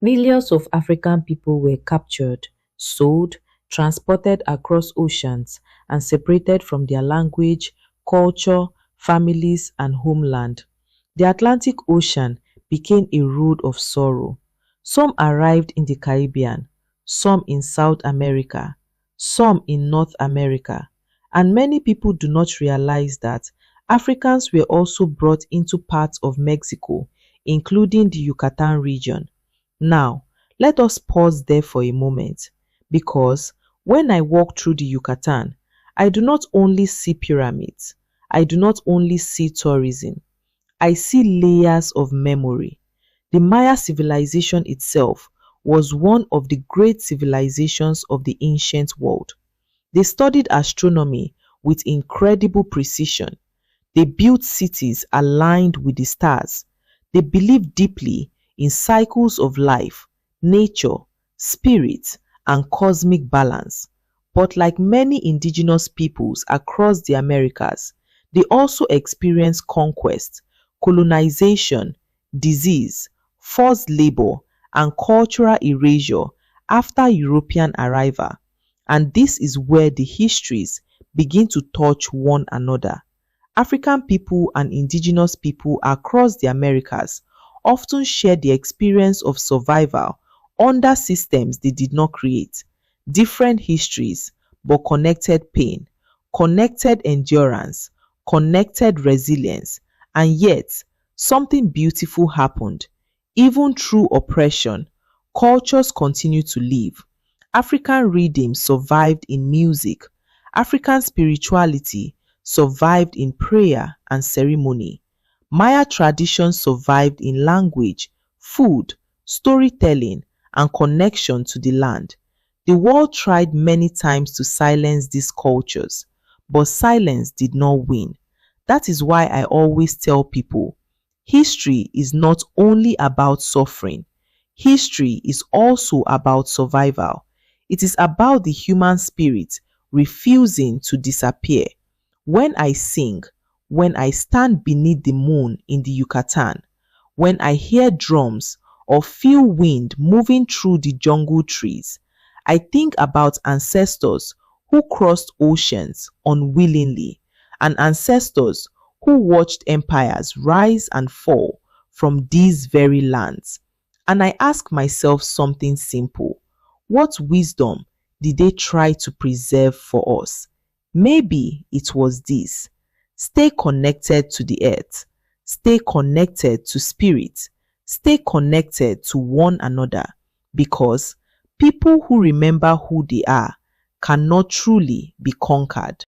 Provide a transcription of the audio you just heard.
Millions of African people were captured, sold, transported across oceans, and separated from their language, culture, families, and homeland. The Atlantic Ocean became a road of sorrow. Some arrived in the Caribbean, some in South America, some in North America, and many people do not realize that Africans were also brought into parts of Mexico, including the Yucatan region. Now, let us pause there for a moment, because when I walk through the Yucatan, I do not only see pyramids, I do not only see tourism, I see layers of memory. The Maya civilization itself was one of the great civilizations of the ancient world. They studied astronomy with incredible precision. They built cities aligned with the stars. They believed deeply in cycles of life, nature, spirit, and cosmic balance. But like many indigenous peoples across the Americas, they also experienced conquest, colonization, disease, forced labor, and cultural erasure after European arrival. And this is where the histories begin to touch one another. African people and indigenous people across the Americas often share the experience of survival under systems they did not create. Different histories, but connected pain, connected endurance, connected resilience, and yet something beautiful happened. Even through oppression, cultures continue to live. African rhythm survived in music. African spirituality survived in prayer and ceremony. Maya tradition survived in language, food, storytelling, and connection to the land. The world tried many times to silence these cultures, but silence did not win. That is why I always tell people, history is not only about suffering. History is also about survival. It is about the human spirit refusing to disappear. When I sing, when I stand beneath the moon in the Yucatan, when I hear drums or feel wind moving through the jungle trees, I think about ancestors who crossed oceans unwillingly and ancestors who watched empires rise and fall from these very lands. And I ask myself something simple. What wisdom did they try to preserve for us? Maybe it was this: stay connected to the earth, stay connected to spirit, stay connected to one another, because people who remember who they are cannot truly be conquered.